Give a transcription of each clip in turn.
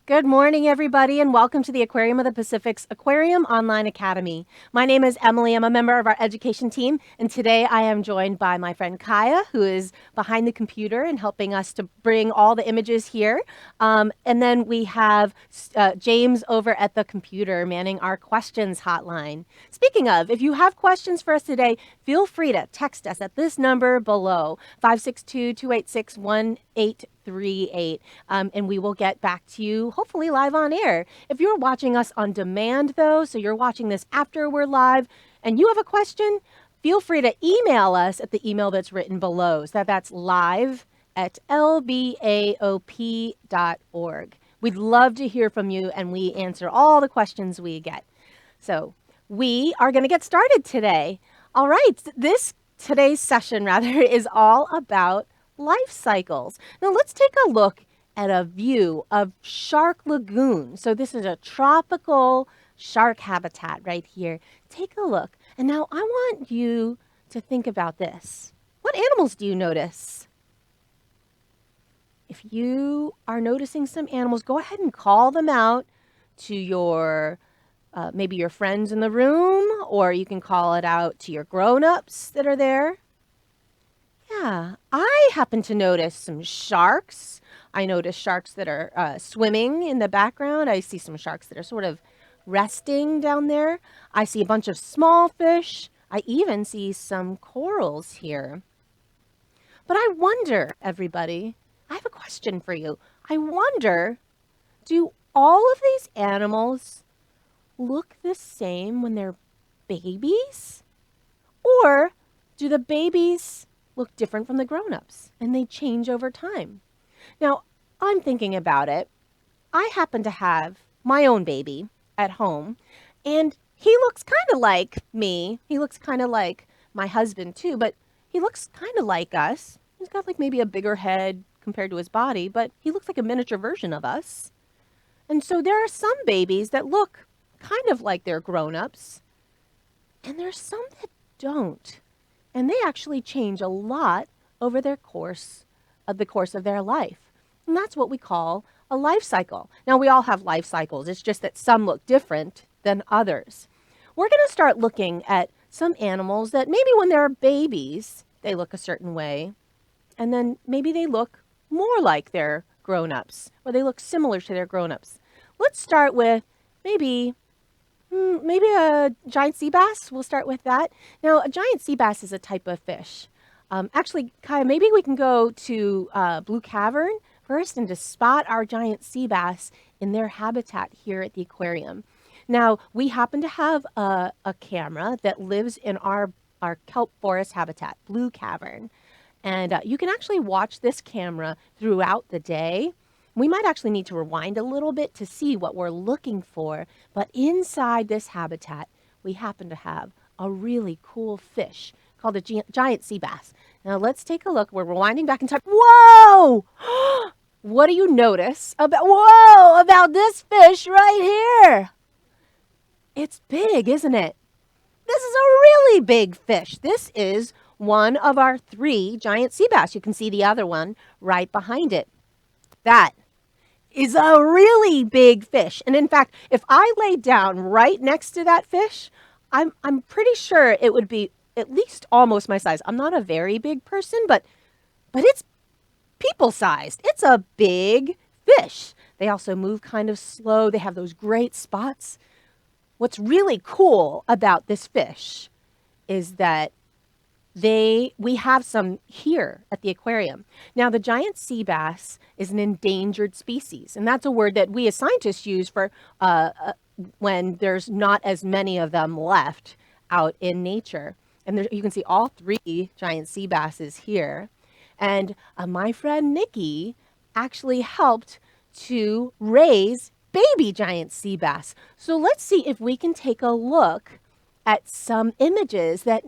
Good morning, everybody, and welcome to the Aquarium of the Pacific's Aquarium Online Academy. My name is Emily. I'm a member of our education team, and today I am joined by my friend Kaya, who is behind the computer and helping us to bring all the images here. And then we have James over at the computer manning our questions hotline. Speaking of, if you have questions for us today, feel free to text us at this number below, 562-286-1838. And we will get back to you hopefully live on air. If you're watching us on demand though, so you're watching this after we're live and you have a question, feel free to email us at the email that's written below. So that's live@lbaop.org. We'd love to hear from you and we answer all the questions we get. So we are going to get started today. All right, today's session is all about life cycles. Now let's take a look at a view of Shark Lagoon. So this is a tropical shark habitat right here. Take a look. And now I want you to think about this. What animals do you notice? If you are noticing some animals, go ahead and call them out to your maybe your friends in the room, or you can call it out to your grown-ups that are there. Yeah, I happen to notice some sharks. I notice sharks that are swimming in the background. I see some sharks that are sort of resting down there. I see a bunch of small fish. I even see some corals here. But I wonder, everybody, I have a question for you. I wonder, do all of these animals look the same when they're babies? Or do the babies look different from the grown-ups and they change over time? Now, I'm thinking about it. I happen to have my own baby at home, and he looks kind of like me. He looks kind of like my husband too, but he looks kind of like us. He's got like maybe a bigger head compared to his body, but he looks like a miniature version of us. And so there are some babies that look kind of like they're grown-ups, and there's some that don't. And they actually change a lot over the course of their life. And that's what we call a life cycle. Now, we all have life cycles. It's just that some look different than others. We're going to start looking at some animals that maybe when they're babies, they look a certain way. And then maybe they look more like their grown-ups, or they look similar to their grown-ups. Let's start with maybe a giant sea bass. We'll start with that. Now, a giant sea bass is a type of fish. Actually, Kaya, maybe we can go to Blue Cavern first and just spot our giant sea bass in their habitat here at the aquarium. Now, we happen to have a camera that lives in our kelp forest habitat, Blue Cavern. And you can actually watch this camera throughout the day. We might actually need to rewind a little bit to see what we're looking for, but inside this habitat, we happen to have a really cool fish called a giant sea bass. Now let's take a look. We're rewinding back in time. Whoa! What do you notice about this fish right here? It's big, isn't it? This is a really big fish. This is one of our 3 giant sea bass. You can see the other one right behind it. That is a really big fish. And in fact, if I laid down right next to that fish, I'm pretty sure it would be at least almost my size. I'm not a very big person, but it's people-sized. It's a big fish. They also move kind of slow. They have those great spots. What's really cool about this fish is that we have some here at the aquarium. Now, the giant sea bass is an endangered species, and that's a word that we as scientists use for when there's not as many of them left out in nature. And you can see all 3 giant sea basses here. And my friend Nikki actually helped to raise baby giant sea bass. So let's see if we can take a look at some images that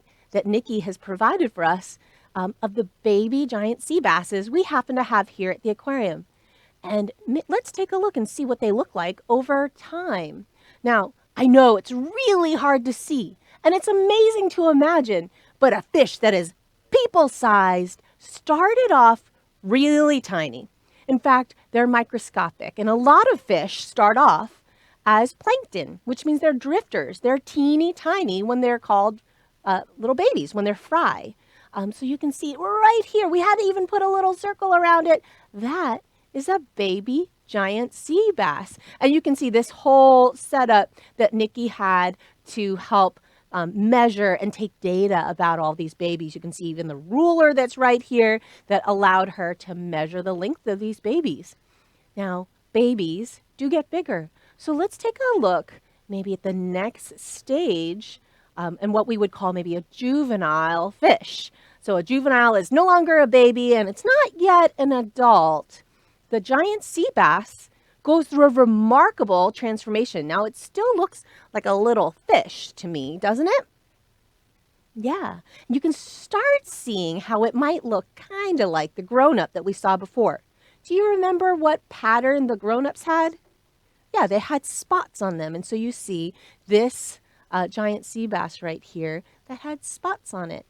Nikki has provided for us of the baby giant sea basses we happen to have here at the aquarium. And let's take a look and see what they look like over time. Now, I know it's really hard to see, and it's amazing to imagine, but a fish that is people-sized started off really tiny. In fact, they're microscopic, and a lot of fish start off as plankton, which means they're drifters. They're teeny tiny when they're called little babies, when they're fry. So you can see right here, we had to even put a little circle around it. That is a baby giant sea bass. And you can see this whole setup that Nikki had to help measure and take data about all these babies. You can see even the ruler that's right here that allowed her to measure the length of these babies. Now, babies do get bigger. So let's take a look maybe at the next stage and what we would call maybe a juvenile fish. So a juvenile is no longer a baby and it's not yet an adult. The giant sea bass goes through a remarkable transformation. Now, it still looks like a little fish to me, doesn't it? Yeah, you can start seeing how it might look kind of like the grown-up that we saw before. Do you remember what pattern the grown-ups had? Yeah, they had spots on them. And so you see this giant sea bass right here that had spots on it.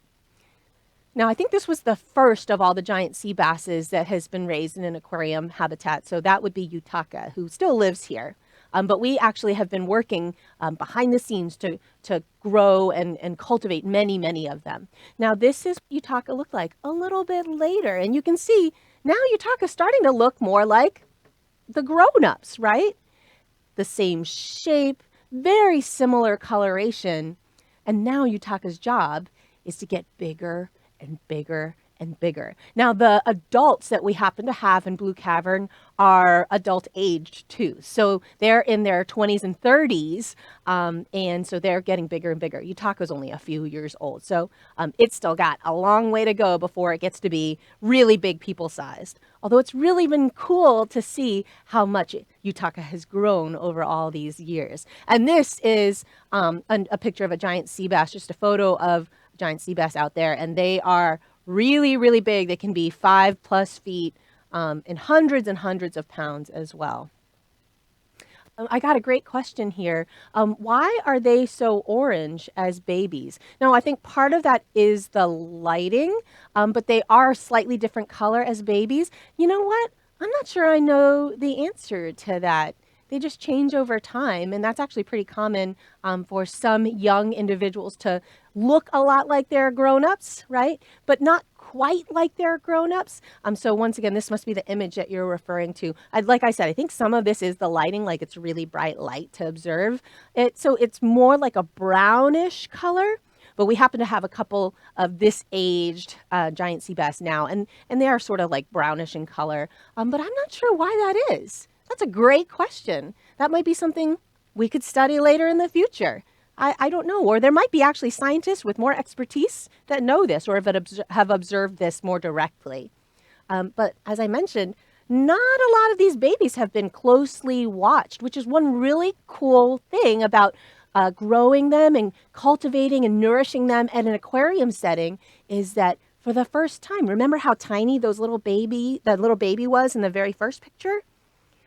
Now, I think this was the first of all the giant sea basses that has been raised in an aquarium habitat. So that would be Yutaka, who still lives here. But we actually have been working behind the scenes to grow and cultivate many, many of them. Now, this is what Yutaka looked like a little bit later. And you can see now Yutaka's starting to look more like the grown-ups, right? The same shape, very similar coloration. And now Yutaka's job is to get bigger and bigger and bigger. Now, the adults that we happen to have in Blue Cavern are adult aged too. So they're in their 20s and 30s. And so they're getting bigger and bigger. Yutaka's only a few years old. So it's still got a long way to go before it gets to be really big people sized. Although it's really been cool to see how much Yutaka has grown over all these years. And this is a picture of a giant sea bass, just a photo of giant sea bass out there. And they are really, really big. They can be 5+ feet and hundreds of pounds as well. I got a great question here. Why are they so orange as babies? Now, I think part of that is the lighting, but they are slightly different color as babies. You know what? I'm not sure I know the answer to that. They just change over time, and that's actually pretty common for some young individuals to look a lot like they're grown-ups, right? But not quite like they're grown-ups. So once again, this must be the image that you're referring to. Like I said, I think some of this is the lighting, like it's really bright light to observe it. So it's more like a brownish color. But we happen to have a couple of this aged giant sea bass now, and they are sort of like brownish in color. But I'm not sure why that is. That's a great question. That might be something we could study later in the future. I don't know. Or there might be actually scientists with more expertise that know this or have observed this more directly. But as I mentioned, not a lot of these babies have been closely watched, which is one really cool thing about growing them and cultivating and nourishing them at an aquarium setting is that for the first time, remember how tiny that little baby was in the very first picture?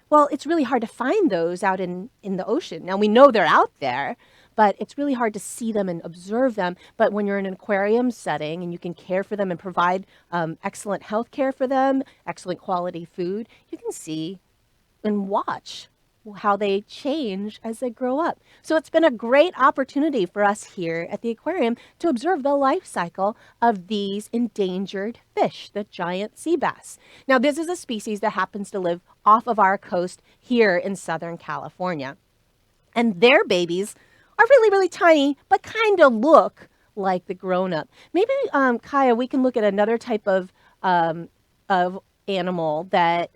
Well, it's really hard to find those out in the ocean. Now, we know they're out there, but it's really hard to see them and observe them. But when you're in an aquarium setting and you can care for them and provide excellent health care for them, excellent quality food, you can see and watch how they change as they grow up. So it's been a great opportunity for us here at the aquarium to observe the life cycle of these endangered fish, the giant sea bass. Now, this is a species that happens to live off of our coast here in Southern California. And their babies are really, really tiny, but kind of look like the grown-up. Maybe, Kaya, we can look at another type of animal that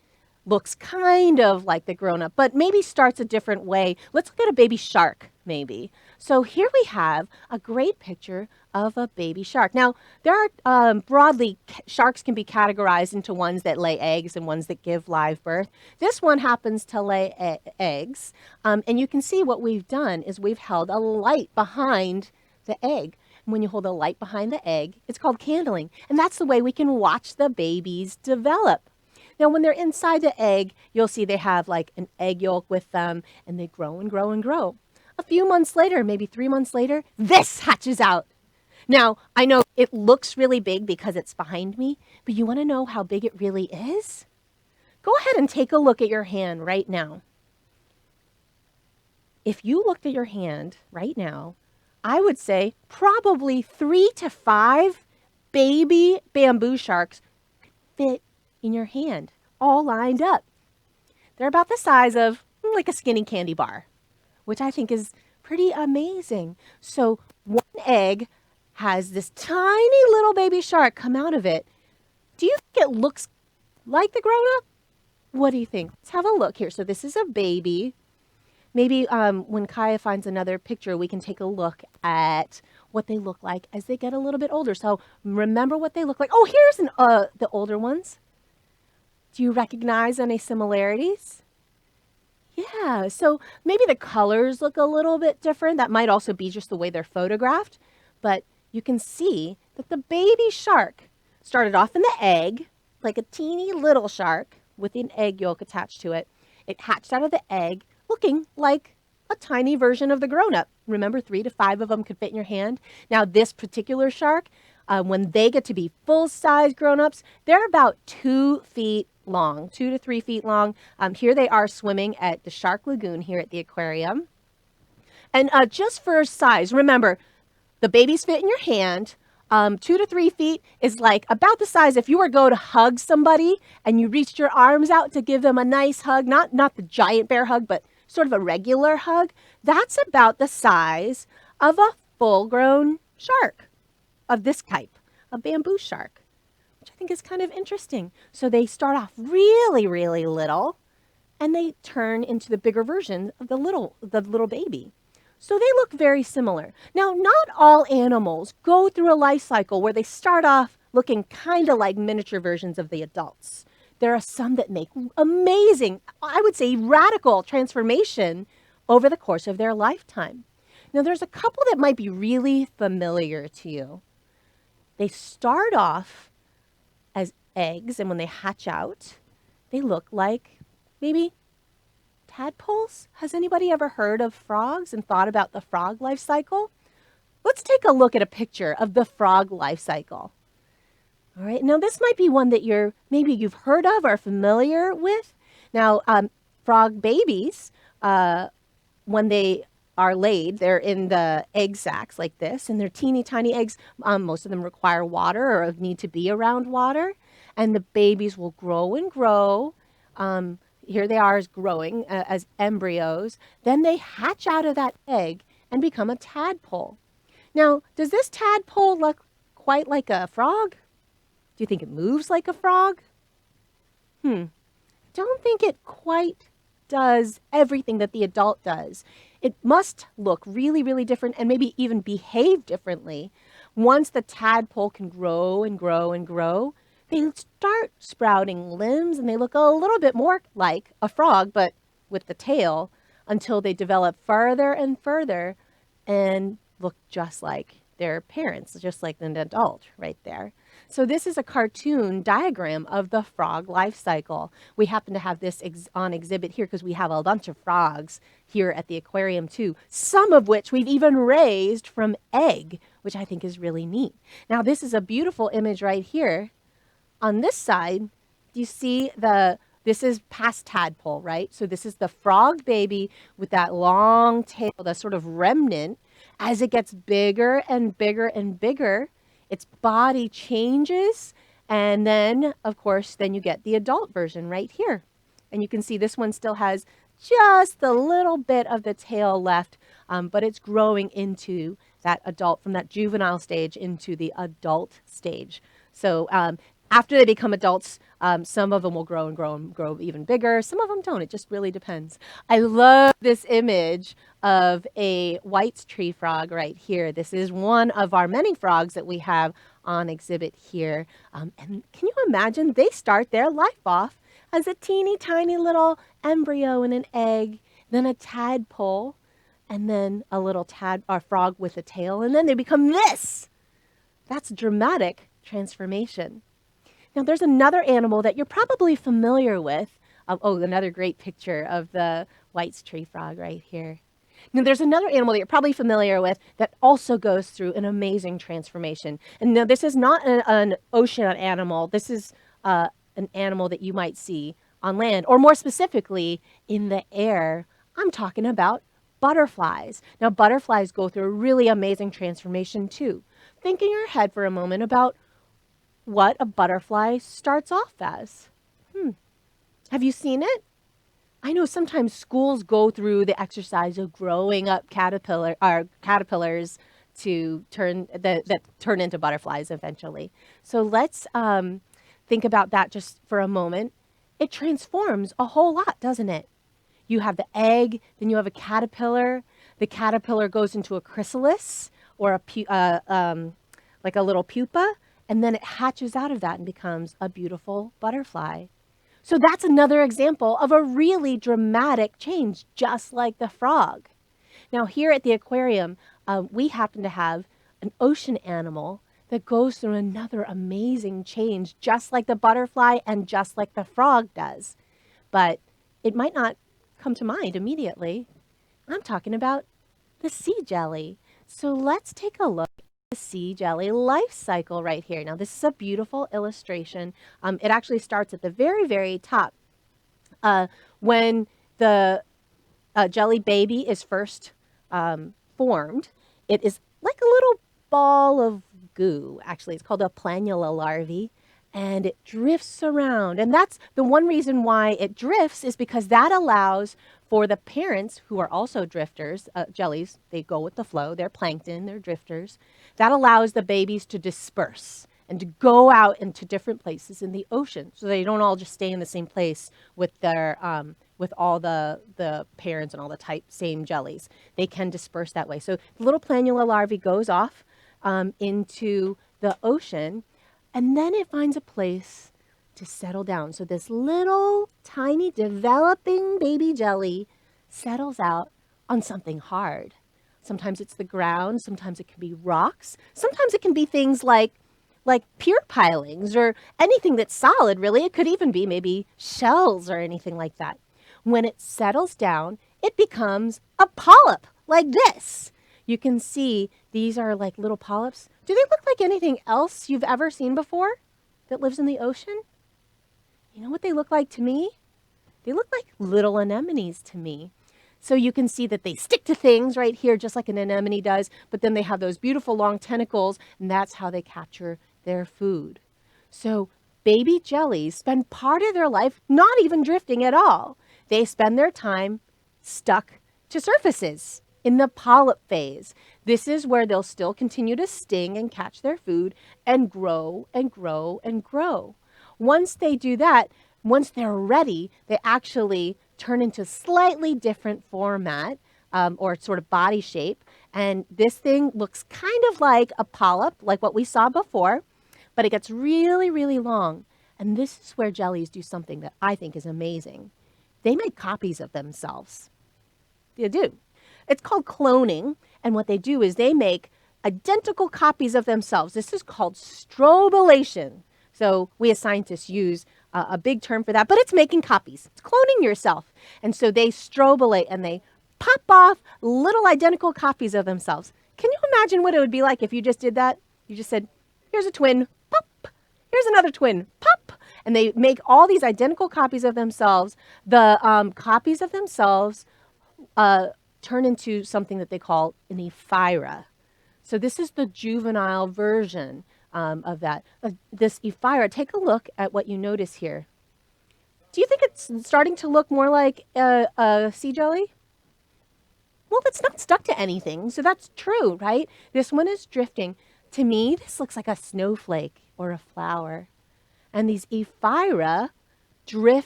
looks kind of like the grown-up, but maybe starts a different way. Let's look at a baby shark, maybe. So here we have a great picture of a baby shark. Now, there are broadly, sharks can be categorized into ones that lay eggs and ones that give live birth. This one happens to lay eggs, and you can see what we've done is we've held a light behind the egg. When you hold a light behind the egg, it's called candling, and that's the way we can watch the babies develop. Now, when they're inside the egg, you'll see they have like an egg yolk with them, and they grow and grow and grow. A few months later, maybe 3 months later, this hatches out. Now, I know it looks really big because it's behind me, but you want to know how big it really is? Go ahead and take a look at your hand right now. If you looked at your hand right now, I would say probably 3 to 5 baby bamboo sharks could fit in your hand, all lined up. They're about the size of like a skinny candy bar, which I think is pretty amazing. So one egg has this tiny little baby shark come out of it. Do you think it looks like the grown-up? What do you think? Let's have a look here. So this is a baby. Maybe when Kaya finds another picture, we can take a look at what they look like as they get a little bit older. So remember what they look like. Oh, here's the older ones. Do you recognize any similarities? Yeah, so maybe the colors look a little bit different. That might also be just the way they're photographed. But you can see that the baby shark started off in the egg, like a teeny little shark with an egg yolk attached to it. It hatched out of the egg looking like a tiny version of the grown-up. Remember, 3 to 5 of them could fit in your hand. Now, this particular shark, when they get to be full-size grown-ups, they're about 2 feet long, 2 to 3 feet long. Here they are swimming at the Shark Lagoon here at the aquarium. And just for size, remember, the babies fit in your hand. 2 to 3 feet is like about the size if you were to go to hug somebody and you reached your arms out to give them a nice hug, not the giant bear hug, but sort of a regular hug. That's about the size of a full-grown shark of this type, a bamboo shark, which I think is kind of interesting. So they start off really, really little, and they turn into the bigger version of the little baby. So they look very similar. Now, not all animals go through a life cycle where they start off looking kind of like miniature versions of the adults. There are some that make amazing, I would say radical transformation over the course of their lifetime. Now, there's a couple that might be really familiar to you. They start off as eggs, and when they hatch out, they look like maybe tadpoles. Has anybody ever heard of frogs and thought about the frog life cycle? Let's take a look at a picture of the frog life cycle. All right, now this might be one that maybe you've heard of or familiar with. Now, frog babies, when they are laid, they're in the egg sacs like this, and they're teeny tiny eggs. Most of them require water or need to be around water, and the babies will grow and grow. Here they are as growing as embryos. Then they hatch out of that egg and become a tadpole. Now, does this tadpole look quite like a frog? Do you think it moves like a frog? Don't think it quite does everything that the adult does. It must look really, really different and maybe even behave differently. Once the tadpole can grow and grow and grow, they start sprouting limbs and they look a little bit more like a frog, but with the tail, until they develop further and further and look just like their parents, just like an adult right there. So this is a cartoon diagram of the frog life cycle. We happen to have this on exhibit here because we have a bunch of frogs here at the aquarium too, some of which we've even raised from egg, which I think is really neat. Now this is a beautiful image right here. On this side, do you see this is past tadpole, right? So this is the frog baby with that long tail, the sort of remnant. As it gets bigger and bigger and bigger, its body changes. And then, of course, then you get the adult version right here. And you can see this one still has just a little bit of the tail left, but it's growing into that adult, from that juvenile stage into the adult stage. So after they become adults, some of them will grow and grow and grow even bigger. Some of them don't. It just really depends. I love this image of a white tree frog right here. This is one of our many frogs that we have on exhibit here. And can you imagine? They start their life off as a teeny tiny little embryo in an egg, then a tadpole, and then a little frog with a tail, and then they become this. That's dramatic transformation. Now, there's another animal that you're probably familiar with. Another great picture of the white tree frog right here. Now, there's another animal that you're probably familiar with that also goes through an amazing transformation. And now, this is not an ocean animal. This is an animal that you might see on land, or more specifically, in the air. I'm talking about butterflies. Now, butterflies go through a really amazing transformation too. Think in your head for a moment about what a butterfly starts off as. Have you seen it? I know sometimes schools go through the exercise of growing up caterpillars to that turn into butterflies eventually. So let's think about that just for a moment. It transforms a whole lot, doesn't it? You have the egg, then you have a caterpillar. The caterpillar goes into a chrysalis or like a little pupa, and then it hatches out of that and becomes a beautiful butterfly. So that's another example of a really dramatic change, just like the frog. Now, here at the aquarium, we happen to have an ocean animal that goes through another amazing change, just like the butterfly and just like the frog does. But it might not come to mind immediately. I'm talking about the sea jelly. So let's take a look at the sea jelly life cycle right here. Now, this is a beautiful illustration. It actually starts at the very, very top. When the jelly baby is first formed, it is like a little ball of goo. Actually, it's called a planula larvae, and it drifts around. And that's the one reason why it drifts, is because that allows for the parents, who are also drifters, jellies, they go with the flow, they're plankton, they're drifters. That allows the babies to disperse and to go out into different places in the ocean, so they don't all just stay in the same place with their with all the parents and all the same jellies. They can disperse that way. So the little planula larvae goes off into the ocean, and then it finds a place to settle down. So this little tiny developing baby jelly settles out on something hard. Sometimes it's the ground, sometimes it can be rocks, sometimes it can be things like pier pilings or anything that's solid, really. It could even be maybe shells or anything like that. When it settles down, it becomes a polyp like this. You can see these are like little polyps. Do they look like anything else you've ever seen before that lives in the ocean? You know what they look like to me? They look like little anemones to me. So you can see that they stick to things right here, just like an anemone does, but then they have those beautiful long tentacles, and that's how they capture their food. So baby jellies spend part of their life not even drifting at all. They spend their time stuck to surfaces in the polyp phase. This is where they'll still continue to sting and catch their food and grow and grow and grow. Once they do that, once they're ready, they actually turn into slightly different format or sort of body shape. And this thing looks kind of like a polyp, like what we saw before, but it gets really, really long. And this is where jellies do something that I think is amazing. They make copies of themselves. They do. It's called cloning. And what they do is they make identical copies of themselves. This is called strobilation. So we as scientists use a big term for that, but it's making copies. It's cloning yourself. And so they strobilate and they pop off little identical copies of themselves. Can you imagine what it would be like if you just did that? You just said, here's a twin, pop. Here's another twin, pop. And they make all these identical copies of themselves. The copies of themselves turn into something that they call an ephyra. So this is the juvenile version of that. This ephyra, take a look at what you notice here. Do you think it's starting to look more like a sea jelly? Well, it's not stuck to anything, so that's true, right? This one is drifting. To me, this looks like a snowflake or a flower. And these ephyra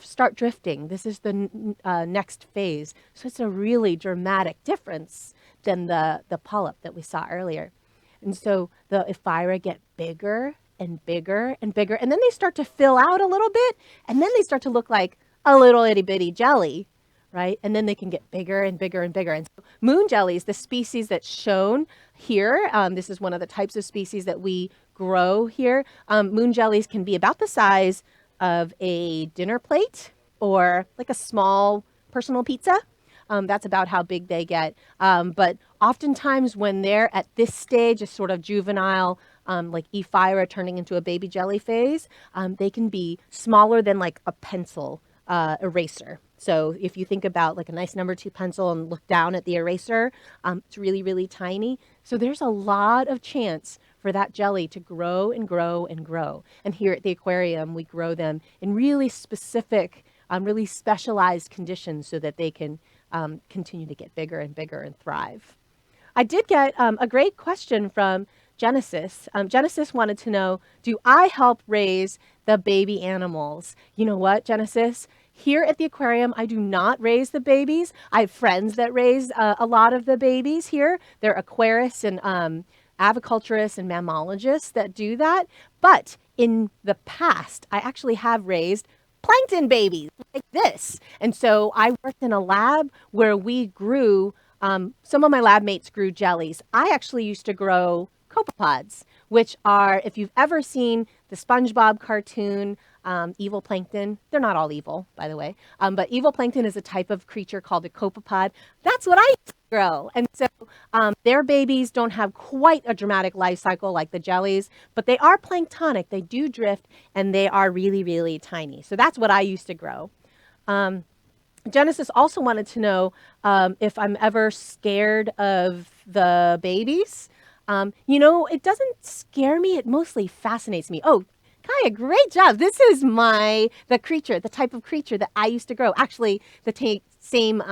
start drifting. This is the next phase. So it's a really dramatic difference than the polyp that we saw earlier. And so the ephyra get bigger and bigger and bigger, and then they start to fill out a little bit, and then they start to look like a little itty bitty jelly, right? And then they can get bigger and bigger and bigger. And so moon jellies, the species that's shown here, this is one of the types of species that we grow here. Moon jellies can be about the size of a dinner plate or like a small personal pizza. That's about how big they get. But oftentimes when they're at this stage, a sort of juvenile, like ephyra turning into a baby jelly phase, they can be smaller than like a pencil eraser. So if you think about like a nice number 2 pencil and look down at the eraser, it's really, really tiny. So there's a lot of chance for that jelly to grow and grow and grow. And here at the aquarium, we grow them in really specific, really specialized conditions so that they can continue to get bigger and bigger and thrive. I did get a great question from Genesis. Genesis wanted to know, do I help raise the baby animals? You know what, Genesis? Here at the aquarium, I do not raise the babies. I have friends that raise a lot of the babies here. They're aquarists and aviculturists and mammalogists that do that. But in the past, I actually have raised plankton babies like this. And so I worked in a lab where we grew some of my lab mates grew jellies. I actually used to grow copepods, which are, if you've ever seen the SpongeBob cartoon, evil plankton, they're not all evil, by the way, but evil plankton is a type of creature called a copepod. That's what I used to grow. And so their babies don't have quite a dramatic life cycle like the jellies, but they are planktonic. They do drift, and they are really, really tiny. So that's what I used to grow. Genesis also wanted to know if I'm ever scared of the babies. It doesn't scare me. It mostly fascinates me. Oh, Kaya, great job. This is the type of creature that I used to grow. Actually, the same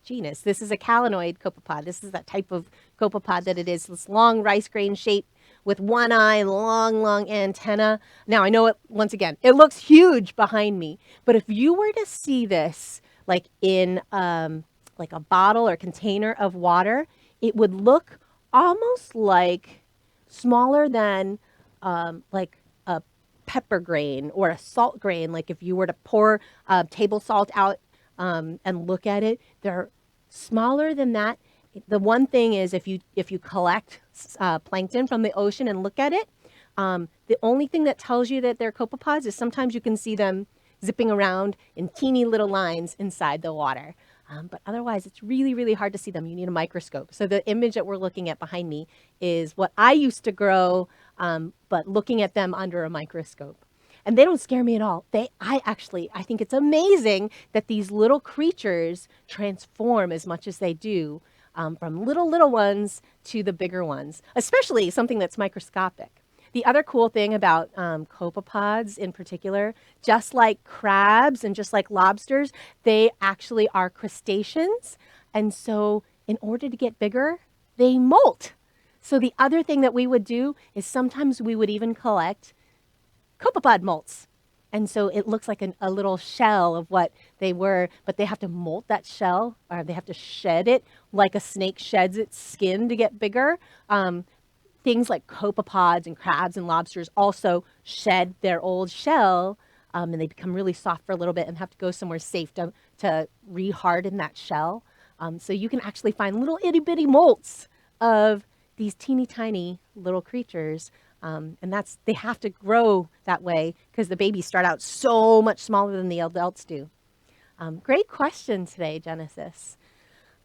genus. This is a calanoid copepod. This is that type of copepod that it is, this long rice grain shape with one eye, long, long antenna. Now, I know it, once again, it looks huge behind me, but if you were to see this like in like a bottle or container of water, it would look almost like smaller than like a pepper grain or a salt grain. Like if you were to pour table salt out and look at it, they're smaller than that. The one thing is if you collect plankton from the ocean and look at it, the only thing that tells you that they're copepods is sometimes you can see them zipping around in teeny little lines inside the water. But otherwise, it's really, really hard to see them. You need a microscope. So the image that we're looking at behind me is what I used to grow, but looking at them under a microscope. And they don't scare me at all. I think it's amazing that these little creatures transform as much as they do, from little ones to the bigger ones, especially something that's microscopic. The other cool thing about copepods in particular, just like crabs and just like lobsters, they actually are crustaceans. And so in order to get bigger, they molt. So the other thing that we would do is sometimes we would even collect copepod molts. And so it looks like a little shell of what they were, but they have to molt that shell, or they have to shed it like a snake sheds its skin to get bigger. Things like copepods and crabs and lobsters also shed their old shell, and they become really soft for a little bit and have to go somewhere safe to re-harden that shell. So you can actually find little itty bitty molts of these teeny tiny little creatures. And they have to grow that way because the babies start out so much smaller than the adults do. Great question today, Genesis.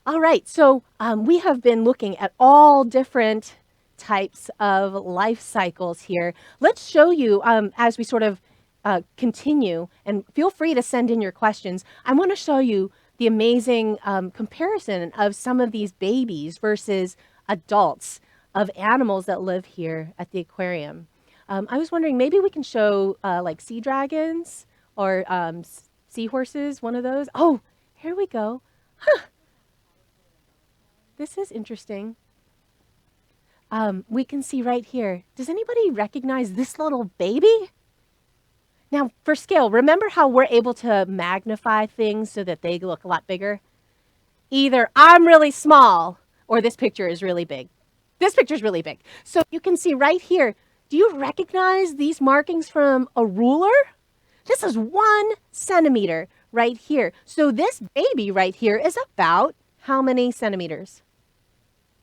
All right, so we have been looking at all different types of life cycles here. Let's show you as we sort of continue, and feel free to send in your questions. I want to show you the amazing comparison of some of these babies versus adults of animals that live here at the aquarium. I was wondering, maybe we can show like sea dragons or seahorses, one of those. Oh, here we go. Huh. This is interesting. We can see right here. Does anybody recognize this little baby? Now, for scale, remember how we're able to magnify things so that they look a lot bigger? Either I'm really small or this picture is really big. This picture is really big. So you can see right here, do you recognize these markings from a ruler? This is 1 centimeter right here. So this baby right here is about how many centimeters?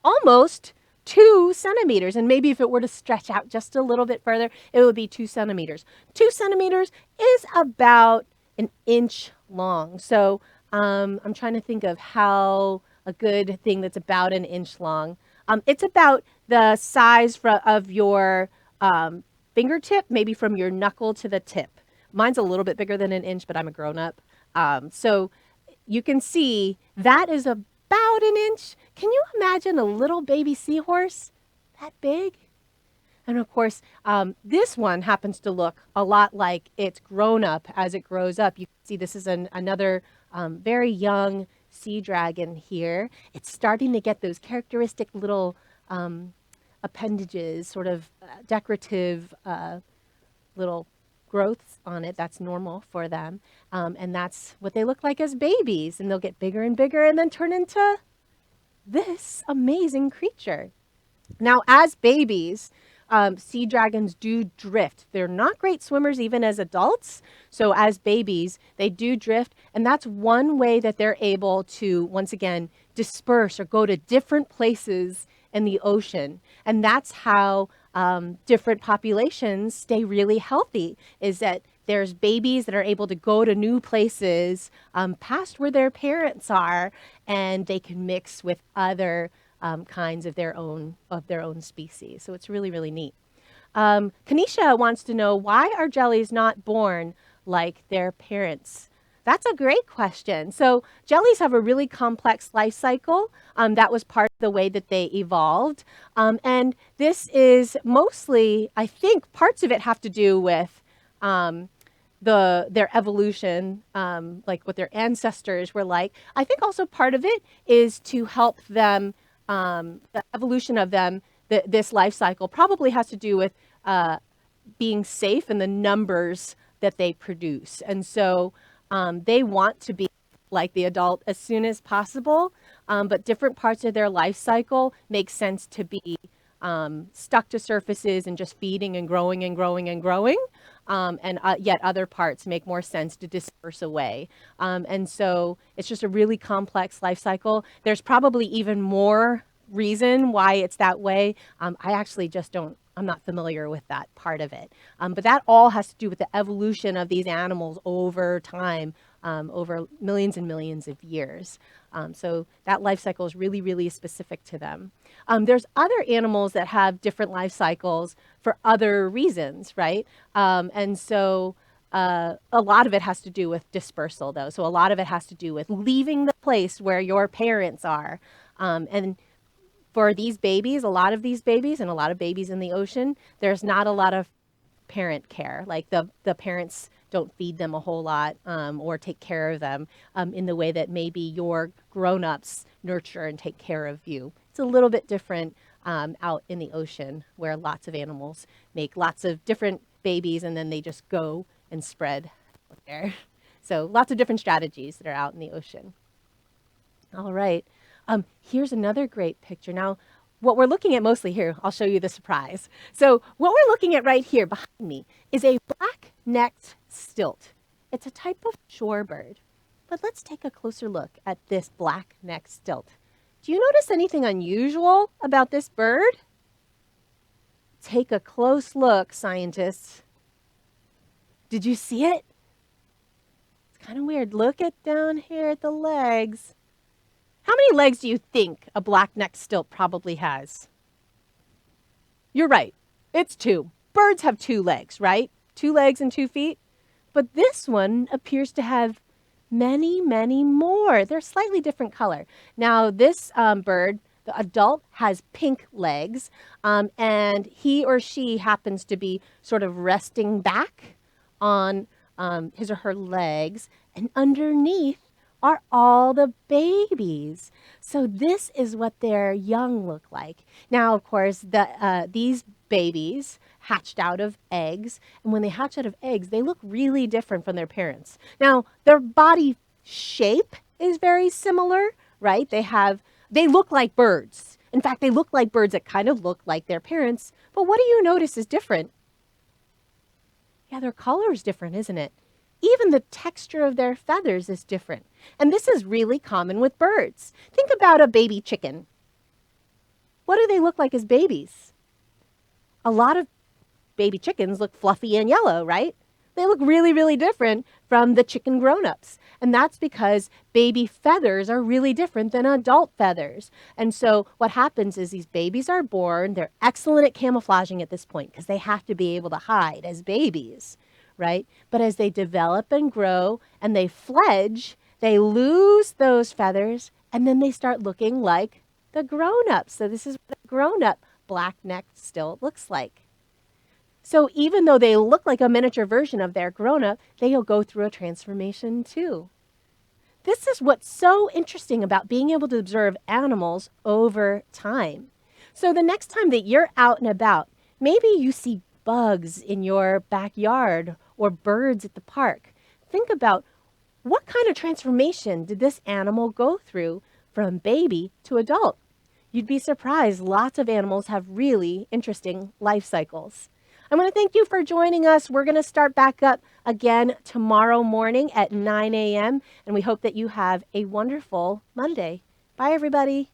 Almost 2 centimeters. And maybe if it were to stretch out just a little bit further, it would be 2 centimeters. 2 centimeters is about an inch long. So I'm trying to think of how a good thing that's about an inch long. It's about the size of your fingertip, maybe from your knuckle to the tip. Mine's a little bit bigger than an inch, but I'm a grown up. So you can see that is about an inch. Can you imagine a little baby seahorse that big? And of course, this one happens to look a lot like it's grown up as it grows up. You can see this is another very young sea dragon here. It's starting to get those characteristic little appendages, sort of decorative little growths on it. That's normal for them. And that's what they look like as babies. And they'll get bigger and bigger and then turn into this amazing creature. Now, as babies, sea dragons do drift. They're not great swimmers even as adults. So as babies, they do drift. And that's one way that they're able to, once again, disperse or go to different places in the ocean. And that's how different populations stay really healthy, is that there's babies that are able to go to new places past where their parents are, and they can mix with other kinds of their own species. So it's really, really neat. Kanisha wants to know, why are jellies not born like their parents? That's a great question. So jellies have a really complex life cycle. That was part of the way that they evolved. And this is mostly, I think, parts of it have to do with their evolution, like what their ancestors were like. I think also part of it is to help them, the evolution of them, this life cycle probably has to do with being safe in the numbers that they produce. And so they want to be like the adult as soon as possible, but different parts of their life cycle make sense to be stuck to surfaces and just feeding and growing and growing and growing. And yet other parts make more sense to disperse away. And so it's just a really complex life cycle. There's probably even more reason why it's that way. I actually just I'm not familiar with that part of it. But that all has to do with the evolution of these animals over time, over millions and millions of years. So that life cycle is really, really specific to them. There's other animals that have different life cycles for other reasons, right? And so a lot of it has to do with dispersal, though. So a lot of it has to do with leaving the place where your parents are. And for these babies, a lot of these babies and a lot of babies in the ocean, there's not a lot of parent care. Like the parents don't feed them a whole lot or take care of them in the way that maybe your grown-ups nurture and take care of you. It's a little bit different out in the ocean, where lots of animals make lots of different babies and then they just go and spread there. So lots of different strategies that are out in the ocean. All right. Here's another great picture. Now, what we're looking at mostly here, I'll show you the surprise. So what we're looking at right here behind me is a black-necked stilt. It's a type of shorebird. But let's take a closer look at this black-necked stilt. Do you notice anything unusual about this bird? Take a close look, scientists. Did you see it? It's kind of weird. Look at down here at the legs. How many legs do you think a black-necked stilt probably has? You're right. It's 2. Birds have 2 legs, right? 2 legs and 2 feet. But this one appears to have many, many more. They're slightly different color. Now, this bird, the adult, has pink legs, and he or she happens to be sort of resting back on his or her legs, and underneath are all the babies. So this is what their young look like. Now, of course, these babies hatched out of eggs, and when they hatch out of eggs, they look really different from their parents. Now, their body shape is very similar, right? They look like birds. In fact, they look like birds that kind of look like their parents. But what do you notice is different? Yeah, their color is different, isn't it? Even the texture of their feathers is different. And this is really common with birds. Think about a baby chicken. What do they look like as babies? A lot of baby chickens look fluffy and yellow, right? They look really, really different from the chicken grown-ups. And that's because baby feathers are really different than adult feathers. And so what happens is these babies are born. They're excellent at camouflaging at this point because they have to be able to hide as babies, right? But as they develop and grow and they fledge, they lose those feathers and then they start looking like the grown-ups. So this is what a grown-up black-necked still looks like. So even though they look like a miniature version of their grown-up, they'll go through a transformation too. This is what's so interesting about being able to observe animals over time. So the next time that you're out and about, maybe you see bugs in your backyard or birds at the park. Think about what kind of transformation did this animal go through from baby to adult? You'd be surprised. Lots of animals have really interesting life cycles. I want to thank you for joining us. We're going to start back up again tomorrow morning at 9 a.m. And we hope that you have a wonderful Monday. Bye, everybody.